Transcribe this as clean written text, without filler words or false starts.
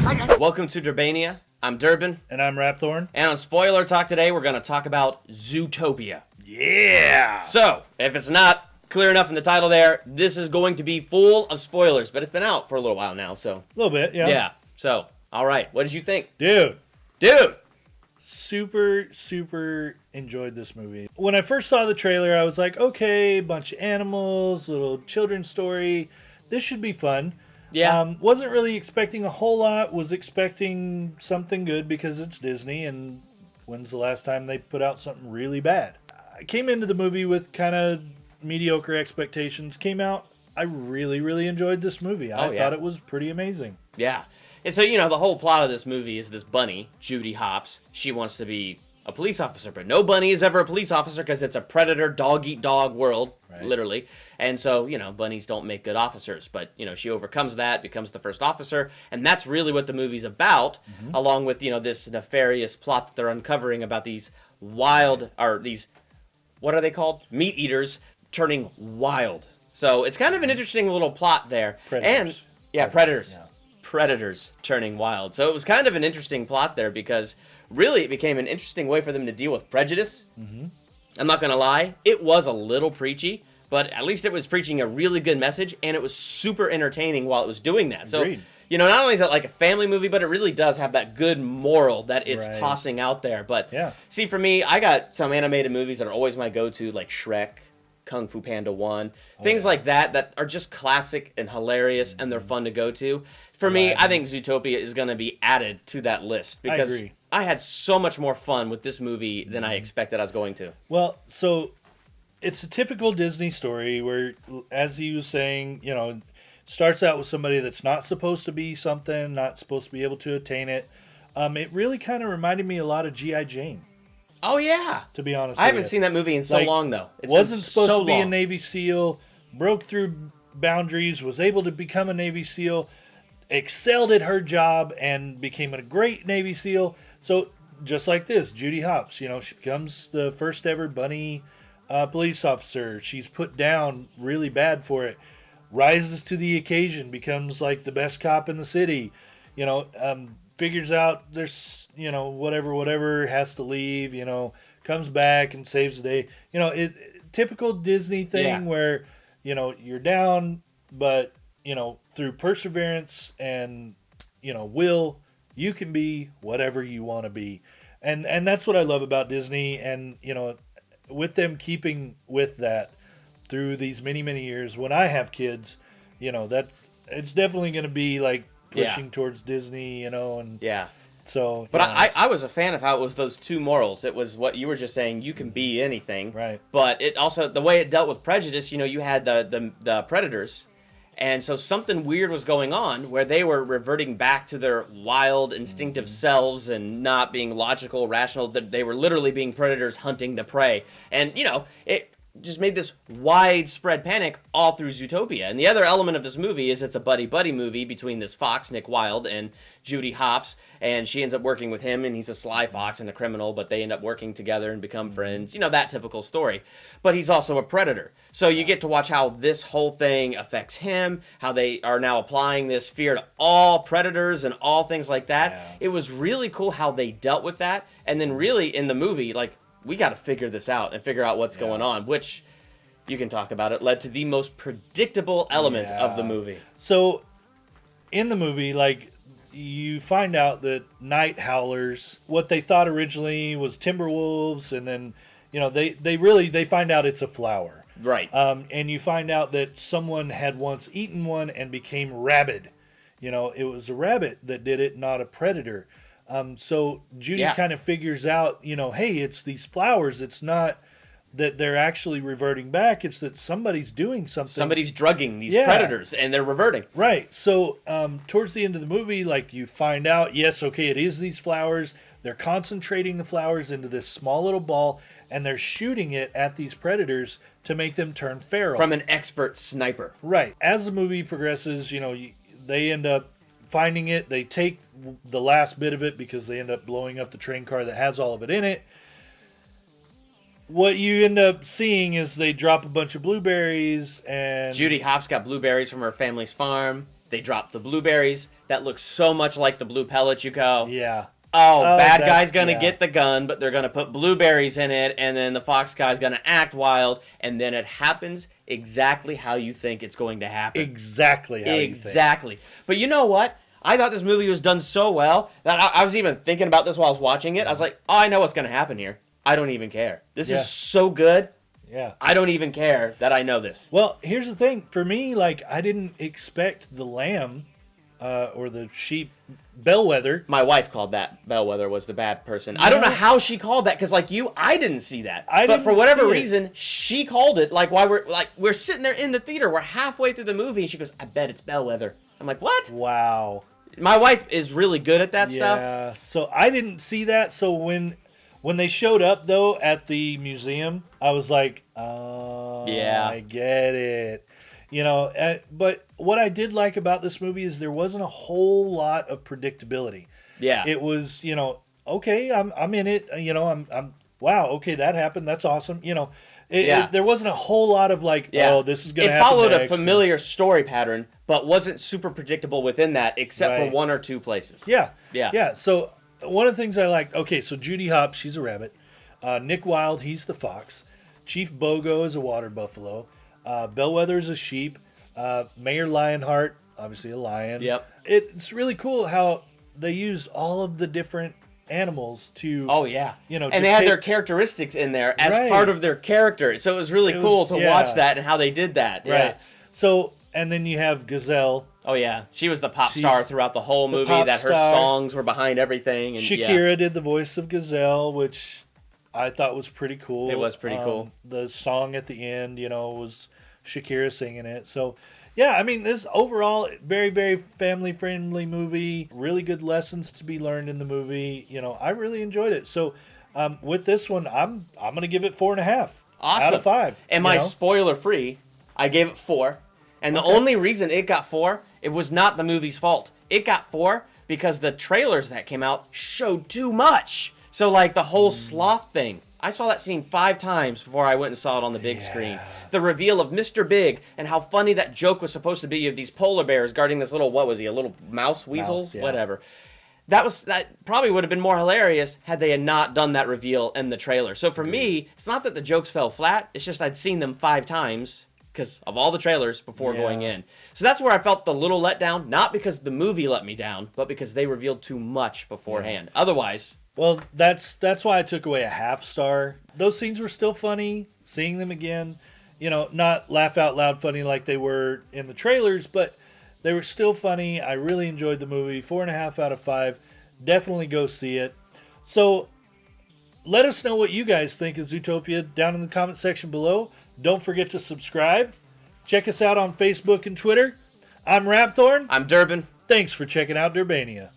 Welcome to Durbania. I'm Durbin. And I'm Rhapthorne. And on Spoiler Talk today, we're going to talk about Zootopia. Yeah! So, if it's not clear enough in the title there, this is going to be full of spoilers, but it's been out for a little while now, so. A little bit, yeah. Yeah. So, all right. What did you think? Dude! Super enjoyed this movie. When I first saw the trailer, I was like, okay, bunch of animals, little children's story. This should be fun. Yeah. Wasn't really expecting a whole lot. Was expecting something good because it's Disney, and when's the last time they put out something really bad? I came into the movie with kind of mediocre expectations. Came out, I really enjoyed this movie. I thought it was pretty amazing. Yeah. And so, the whole plot of this movie is this bunny, Judy Hopps. She wants to be a police officer, but no bunny is ever a police officer because it's a predator, dog-eat-dog world, literally. And so, bunnies don't make good officers. But, she overcomes that, becomes the first officer, and that's really what the movie's about, along with, this nefarious plot that they're uncovering about these wild, or these, what are they called? Meat eaters turning wild. So it's kind of an interesting little plot there. Predators. And, predators. Yeah. Predators turning wild. So it was kind of an interesting plot there because really it became an interesting way for them to deal with prejudice. I'm not going to lie, it was a little preachy, but at least it was preaching a really good message, and it was super entertaining while it was doing that. Agreed. So, not only is it like a family movie, but it really does have that good moral that it's tossing out there. But see, for me, I got some animated movies that are always my go-to, like Shrek, Kung Fu Panda 1, things like that are just classic and hilarious, and they're fun to go to. For me, I think Zootopia is going to be added to that list because I had so much more fun with this movie than I expected I was going to. Well, so it's a typical Disney story where, as he was saying, starts out with somebody that's not supposed to be something, not supposed to be able to attain it. It really kind of reminded me a lot of G.I. Jane. Oh, yeah. To be honest I haven't seen that movie in so long, though. It wasn't supposed to be a Navy SEAL, broke through boundaries, was able to become a Navy SEAL, excelled at her job, and became a great Navy SEAL. So, just like this, Judy Hopps, she becomes the first ever bunny police officer. She's put down really bad for it. Rises to the occasion, becomes like the best cop in the city. Figures out there's, whatever, has to leave, comes back and saves the day. Typical Disney thing where, you're down, but, through perseverance and, will, you can be whatever you want to be. And that's what I love about Disney. And, with them keeping with that through these many years, when I have kids, that it's definitely going to be like pushing towards Disney, and so. But I was a fan of how it was those two morals. It was what you were just saying, you can be anything. Right. But it also, the way it dealt with prejudice, you had the predators. And so something weird was going on where they were reverting back to their wild, instinctive selves and not being logical, rational. They were literally being predators hunting the prey. And, it just made this widespread panic all through Zootopia. And the other element of this movie is it's a buddy-buddy movie between this fox, Nick Wilde, and Judy Hopps. And she ends up working with him, and he's a sly fox and a criminal, but they end up working together and become friends. That typical story. But he's also a predator. So you get to watch how this whole thing affects him, how they are now applying this fear to all predators and all things like that. Yeah. It was really cool how they dealt with that. And then really in the movie, we got to figure this out and figure out what's going on, which you can talk about. It led to the most predictable element of the movie. So in the movie, you find out that night howlers, what they thought originally was timber wolves, and then, they find out it's a flower. Right. And you find out that someone had once eaten one and became rabid. It was a rabbit that did it, not a predator. So Judy kind of figures out, hey, it's these flowers. It's not that they're actually reverting back. It's that somebody's doing something. Somebody's drugging these predators, and they're reverting. Right. So towards the end of the movie, you find out, yes, okay, it is these flowers. They're concentrating the flowers into this small little ball, and they're shooting it at these predators to make them turn feral. From an expert sniper. Right. As the movie progresses, they end up finding it. They take the last bit of it because they end up blowing up the train car that has all of it in it. What you end up seeing is they drop a bunch of blueberries, and Judy Hopps got blueberries from her family's farm. They drop the blueberries that look so much like the blue pellets. You go, Yeah. oh, bad guy's going to get the gun, but they're going to put blueberries in it, and then the fox guy's going to act wild, and then it happens exactly how you think it's going to happen. Exactly how you think. Exactly. But you know what? I thought this movie was done so well that I was even thinking about this while I was watching it. I was like, oh, I know what's going to happen here. I don't even care. This is so good. Yeah. I don't even care that I know this. Well, here's the thing. For me, like, I didn't expect the lamb or the sheep Bellwether. My wife called that Bellwether was the bad person. I don't know how she called that because, like you, I didn't see that. But for whatever reason, she called it. Like, while we're sitting there in the theater, we're halfway through the movie, and she goes, "I bet it's Bellwether." I'm like, "What?" Wow. My wife is really good at that stuff. Yeah. So I didn't see that. So when they showed up though at the museum, I was like, "Oh, yeah, I get it." You know, but what I did like about this movie is there wasn't a whole lot of predictability. Yeah. It was, you know, okay, I'm in it. You know, I'm wow, okay, that happened. That's awesome. You know, there wasn't a whole lot of like, oh, this is going to happen. It followed next. a familiar story pattern, but wasn't super predictable within that, except for one or two places. Yeah. Yeah. Yeah. So one of the things I liked, okay, so Judy Hopps, she's a rabbit. Nick Wilde, he's the fox. Chief Bogo is a water buffalo. Bellwether is a sheep. Mayor Lionheart, obviously a lion. Yep. It's really cool how they use all of the different animals to. Oh yeah. You know, and they had their characteristics in there as part of their character, so it was really cool to watch that and how they did that. Right. Yeah. So and then you have Gazelle. Oh yeah, she was the pop star throughout the whole movie. That her songs were behind everything. And Shakira did the voice of Gazelle, which I thought was pretty cool. It was pretty cool. The song at the end, you know, was Shakira singing it. So, yeah, I mean, this overall very, very family-friendly movie. Really good lessons to be learned in the movie. You know, I really enjoyed it. So, with this one, I'm going to give it 4.5 out of 5. And my spoiler-free, I gave it 4. And the only reason it got 4, it was not the movie's fault. It got 4 because the trailers that came out showed too much. So, like, the whole sloth thing. I saw that scene 5 times before I went and saw it on the big screen. The reveal of Mr. Big and how funny that joke was supposed to be of these polar bears guarding this little, what was he, a little mouse weasel? Whatever. That probably would have been more hilarious had they had not done that reveal in the trailer. So for me, it's not that the jokes fell flat. It's just I'd seen them 5 times because of all the trailers before going in. So that's where I felt the little letdown, not because the movie let me down, but because they revealed too much beforehand. Otherwise... Well, that's why I took away a half star. Those scenes were still funny. Seeing them again, you know, not laugh out loud funny like they were in the trailers, but they were still funny. I really enjoyed the movie. 4.5 out of 5. Definitely go see it. So let us know what you guys think of Zootopia down in the comment section below. Don't forget to subscribe. Check us out on Facebook and Twitter. I'm Rhapthorne. I'm Durbin. Thanks for checking out Durbania.